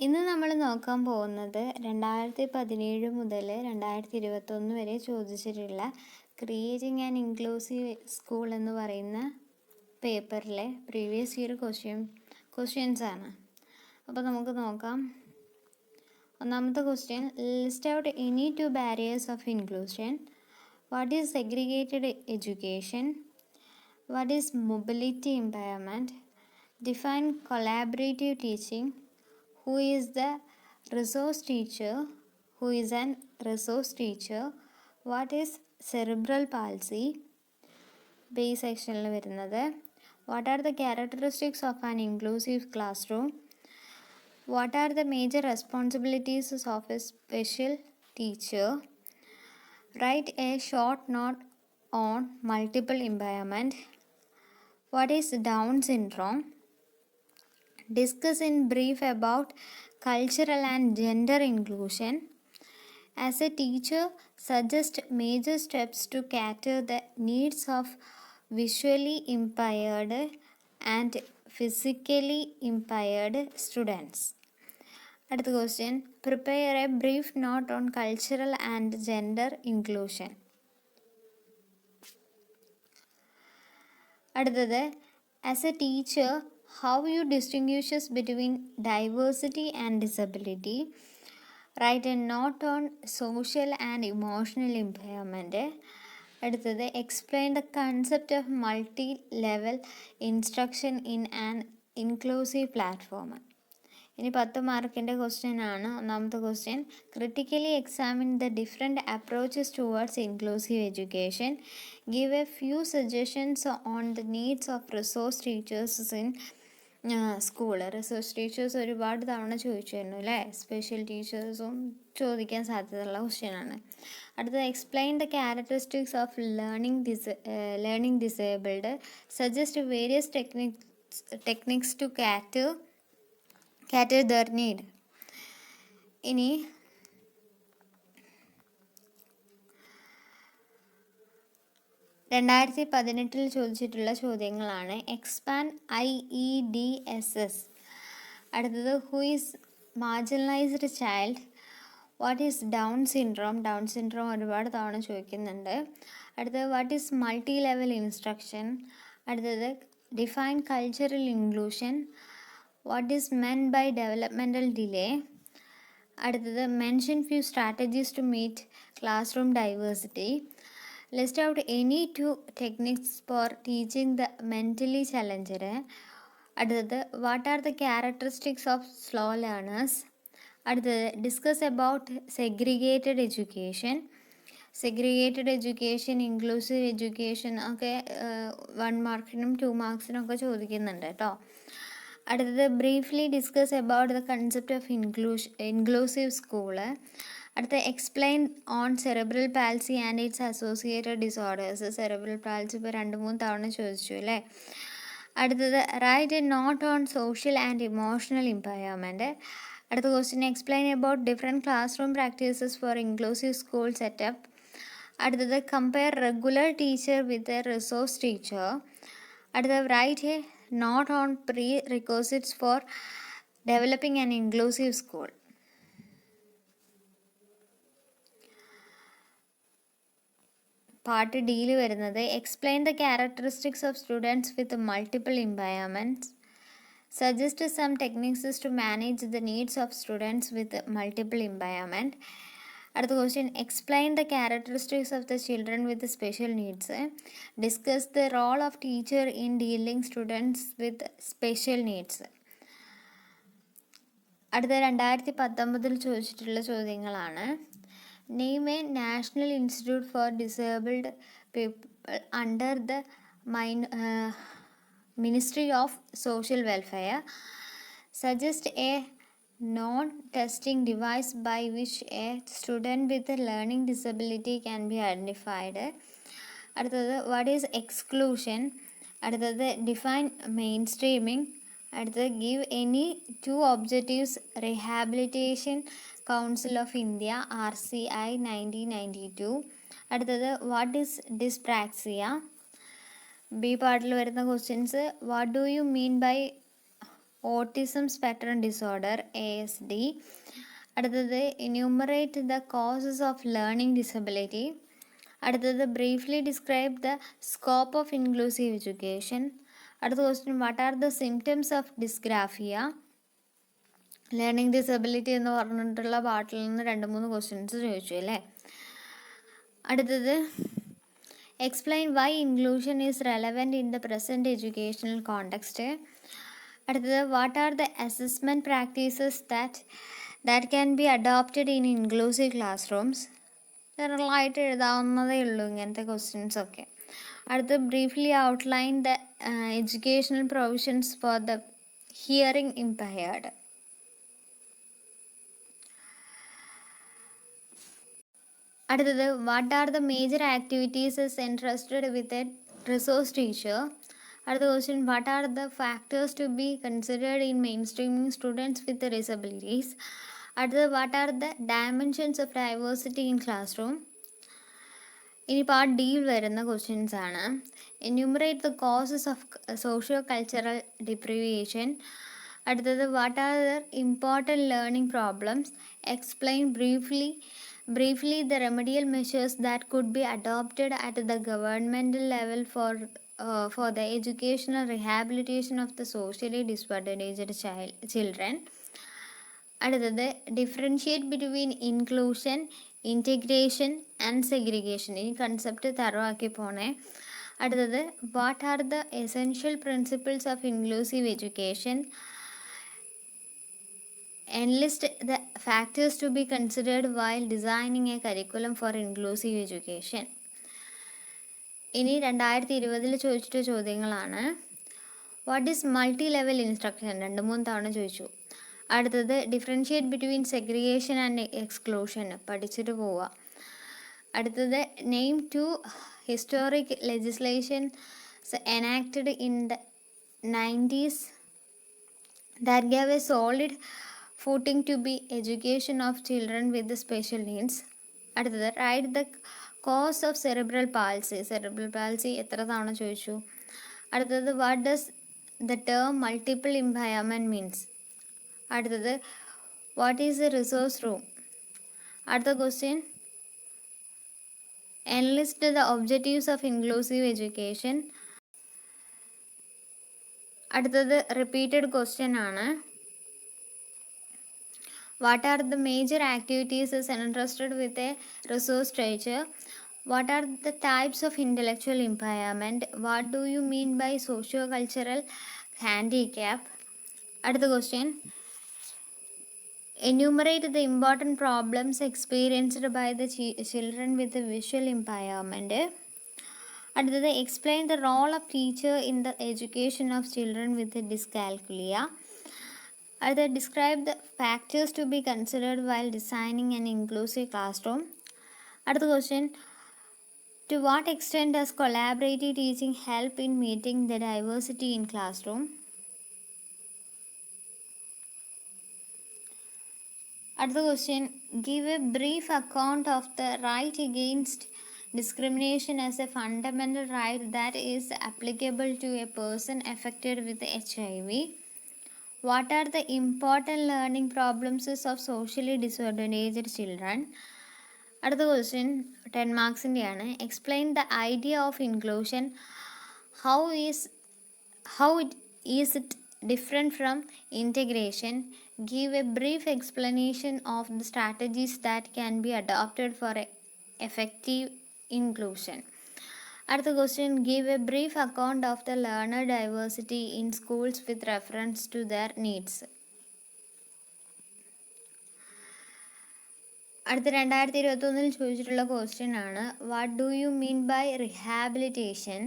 ഇന്ന് നമ്മൾ നോക്കാൻ പോകുന്നത് 2017 മുതൽ 2021 വരെ ചോദിച്ചിട്ടുള്ള ക്രിയേറ്റിംഗ് ആൻഡ് ഇൻക്ലൂസീവ് സ്കൂൾ എന്ന് പറയുന്ന പേപ്പറിലെ പ്രീവിയസ് ഇയർ ക്വസ്റ്റ്യൻസ് ആണ്. അപ്പോൾ നമുക്ക് നോക്കാം. ഒന്നാമത്തെ question, list out any two barriers of inclusion. What is segregated education? What is mobility impairment? Define collaborative teaching. Who is the resource teacher? Who is an resource teacher? What is cerebral palsy? B സെക്ഷനിൽ വരുന്നത്. What are the characteristics of an inclusive classroom? What are the major responsibilities of a special teacher? Write a short note on multiple impairment. What is Down syndrome? Discuss in brief about cultural and gender inclusion. As a teacher, suggest major steps to cater the needs of visually impaired and physically impaired students. അടുത്ത question, prepare a brief note on cultural and gender inclusion. അടുത്തത്, as a teacher, how you distinguishes between diversity and disability. Write a note on social and emotional impairment. അടുത്തത്, explain the concept of multi-level instruction in an inclusive platform. ഇനി 10 മാർക്കിൻ്റെ question ആണ്. ഒന്നാമത്തെ question, critically examine the different approaches towards inclusive education. Give A few suggestions on the needs of resource teachers in school. Resource teachers ഒരുപാട് തവണ ചോദിച്ചിരുന്നു അല്ലേ? Special ടീച്ചേഴ്സും ചോദിക്കാൻ സാധ്യതയുള്ള ക്വസ്റ്റ്യനാണ്. അടുത്തത്, explain the characteristics of learning disabled. Suggest various techniques to cater their need. ഇനി 2018 ചോദിച്ചിട്ടുള്ള ചോദ്യങ്ങളാണ്. Expand IEDSS. അടുത്തത്, who is marginalised child? What is Down syndrome? Down syndrome ഒരുപാട് തവണ ചോദിക്കുന്നുണ്ട്. അടുത്തത്, what is multi level instruction? അടുത്തത്, define cultural inclusion. What is meant by developmental delay? അടുത്തത്, mention few strategies to meet classroom diversity. List out any 2 techniques for teaching the mentally challenged. അടുത്തത്, what are the characteristics of slow learners? അടുത്തത്, discuss about segregated education. Segregated education, inclusive education ഒക്കെ 1 മാർക്കിനും 2 മാർക്സിനും ഒക്കെ ചോദിക്കുന്നുണ്ട് കേട്ടോ. അടുത്തത്, briefly discuss about the concept of inclusive school. അടുത്ത, explain on cerebral palsy and its associated disorders. Cerebral palsy ഇപ്പോൾ 2-3 തവണ ചോദിച്ചു അല്ലേ? അടുത്തത്, write a note on social and emotional impairment. അടുത്ത question, explain about different classroom practices four inclusive school setup. അടുത്തത്, compare regular teacher with a resource teacher. അടുത്തത്, write a note on prerequisites for developing an inclusive school. Part ഡിയിൽ വരുന്നത്, explain the characteristics of students with multiple impairments. Suggest some techniques to manage the needs of students with multiple impairment. അടുത്ത question, explain the characteristics of the children with special needs. Discuss the role of teacher in dealing students with special needs. അടുത്ത 2019 ചോദിച്ചിട്ടുള്ള ചോദ്യങ്ങളാണ്. Name A national institute four disabled people under the ministry of social welfare. Suggest A non-testing device by which a student with a learning disability can be identified. അടുത്തത്, what is exclusion? അടുത്തത്, define mainstreaming. അടുത്തത്, give any 2 objectives rehabilitation council of India RCI 1992. അടുത്തത്, what is dyspraxia? B പാർട്ടിൽ വരുന്ന questions, what do you mean by autism spectrum disorder ASD. അടുത്തത് enumerate the causes of learning disability. അടുത്തത് briefly describe the scope of inclusive education. അടുത്ത question what are the symptoms of dysgraphia. Learning disability എന്ന് പറഞ്ഞിട്ടുള്ള പാർട്ടിൽ നിന്ന് 2-3 questions ചോദിച്ചു അല്ലേ. അടുത്തത് explain why inclusion is relevant in the present educational context. അടുത്തത് what are the assessment practices that can be adopted in inclusive class rooms. ജനറലായിട്ട് എഴുതാവുന്നതേ ഉള്ളൂ ഇങ്ങനത്തെ ക്വസ്റ്റ്യൻസ് ഒക്കെ. അടുത്ത് briefly outline the educational provisions for the hearing impaired. അടുത്തത് what are the major activities entrusted with a resource teacher. അടുത്ത question what are the factors to be considered in mainstreaming students with disabilities. അടുത്തത് what are the dimensions of diversity in classroom. ഇനി part ഡിയിൽ വരുന്ന questions ആണ്. Enumerate the causes of socio cultural deprivation. അടുത്തത് what are the important learning problems. Explain briefly the remedial measures that could be adopted at the governmental level for the educational rehabilitation of the socially disadvantaged children. അടുത്തത് differentiate between inclusion, integration and segregation. ഈ concept തറവാക്കി പോണേ. അടുത്തത് what are the essential principles of inclusive education. Enlist the factors to be considered while designing a curriculum for inclusive education. ഇനി 2020 ചോദിച്ചിട്ട് ചോദ്യങ്ങളാണ്. What is multi level instruction? 2-3 തവണ ചോദിച്ചു. അടുത്തത് differentiate between segregation and exclusion, പഠിച്ചിട്ട് പോവുക. അടുത്തത് name 2 historic legislations enacted in the 90s that gave a solid footing to be education of children with the special needs. അടുത്തത് write the cause of cerebral palsy. Cerebral palsy എത്ര തവണ ചോദിച്ചു. അടുത്തത് what does the term multiple impairment means. അടുത്തത് what is a resource room. അടുത്ത question enlist the objectives of inclusive education. അടുത്തത് repeated question ആണ്. What are the major activities entrusted with a resource teacher? What are the types of intellectual impairment? What do you mean by socio-cultural handicap? അടുത്ത question, enumerate the important problems experienced by the children with a visual impairment. അടുത്തത് explain the role of teacher in the education of children with dyscalculia. അടുത്തത് describe the factors to be considered while designing an inclusive classroom. അടുത്ത question, to what extent does collaborative teaching help in meeting the diversity in classroom? അടുത്ത question, give a brief account of the right against discrimination as a fundamental right that is applicable to a person affected with HIV. What are the important learning problems of socially disadvantaged children? അടുത്ത question 10 മാർക്സിൻ്റെയാണ്. Explain the idea of inclusion. How is it different from integration. Give a brief explanation of the strategies that can be adopted for effective inclusion. അടുത്ത question, give a brief account of the learner diversity in schools with reference to their needs. അടുത്ത 2021 ചോദിച്ചിട്ടുള്ള question ആണ്, what do you mean by rehabilitation?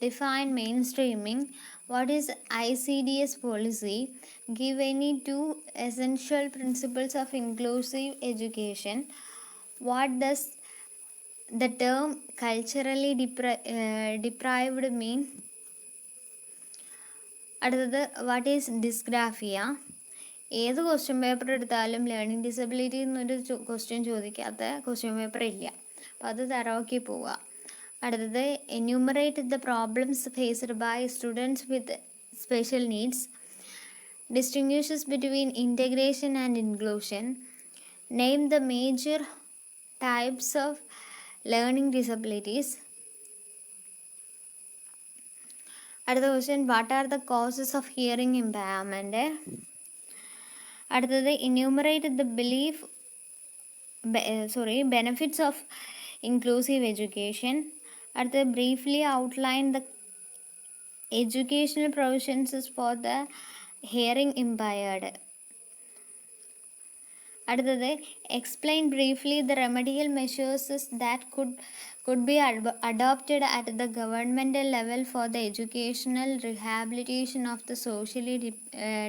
Define mainstreaming. What is ICDS policy? Give any 2 essential principles of inclusive education. What does the term culturally deprived mean? അടുത്തത് what is dysgraphia? ഏത് question paper എടുത്താലും learning disability എന്നൊരു question ചോദിക്കാത്ത question paper ഇല്ല, അപ്പോൾ അത് തറവാക്കി പോവുക. അടുത്തത് enumerate the problems faced by students with special needs. distinguishes between integration and inclusion. Name the major types of learning disabilities. അടുത്ത question, what are the causes of hearing impairment. അടുത്തത്, enumerate the benefits of inclusive education. അടുത്തത്, briefly outline the educational provisions for the hearing impaired. അടുത്തത്, explain briefly the remedial measures that could be adopted at the governmental level for the educational rehabilitation of the socially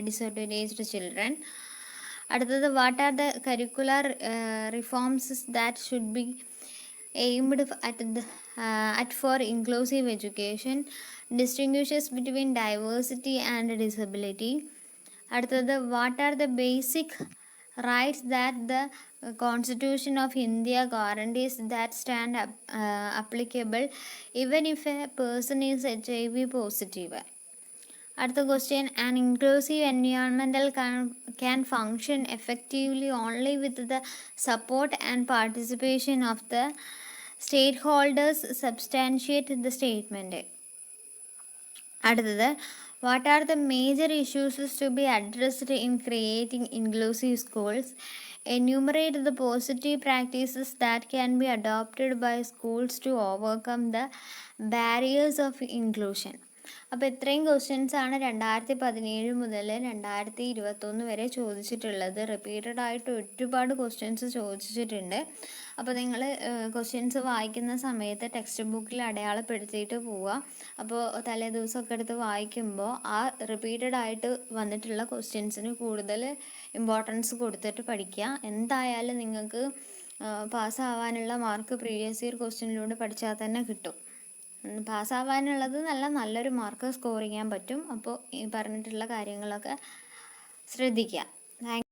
disadvantaged children. അടുത്തത്, what are the curricular reforms that should be aimed at for inclusive education, distinguishes between diversity and disability. അടുത്തത്, what are the basic rights that the Constitution of India guarantees that stand applicable even if a person is HIV positive. അടുത്ത question, an inclusive environmental can function effectively only with the support and participation of the stakeholders. Substantiate the statement. അടുത്തത്, what are the major issues to be addressed in creating inclusive schools? Enumerate the positive practices that can be adopted by schools to overcome the barriers of inclusion. അപ്പോൾ ഇത്രയും questions ആണ് 2017 മുതൽ 2021 വരെ ചോദിച്ചിട്ടുള്ളത്. Repeated ആയിട്ട് ഒരുപാട് questions ചോദിച്ചിട്ടുണ്ട്. അപ്പോൾ നിങ്ങൾ ക്വസ്റ്റ്യൻസ് വായിക്കുന്ന സമയത്ത് ടെക്സ്റ്റ് ബുക്കിൽ അടയാളപ്പെടുത്തിയിട്ട് പോവുക. അപ്പോൾ തലേ ദിവസമൊക്കെ എടുത്ത് വായിക്കുമ്പോൾ ആ റിപ്പീറ്റഡ് ആയിട്ട് വന്നിട്ടുള്ള ക്വസ്റ്റ്യൻസിന് കൂടുതൽ ഇമ്പോർട്ടൻസ് കൊടുത്തിട്ട് പഠിക്കുക. എന്തായാലും നിങ്ങൾക്ക് പാസ്സാവാനുള്ള മാർക്ക് പ്രീവിയസ് ഇയർ ക്വസ്റ്റ്യനിലൂടെ പഠിച്ചാൽ തന്നെ കിട്ടും. പാസ്സാവാനുള്ളത് നല്ലൊരു മാർക്ക് സ്കോർ ചെയ്യാൻ പറ്റും. അപ്പോൾ ഈ പറഞ്ഞിട്ടുള്ള കാര്യങ്ങളൊക്കെ ശ്രദ്ധിക്കുക.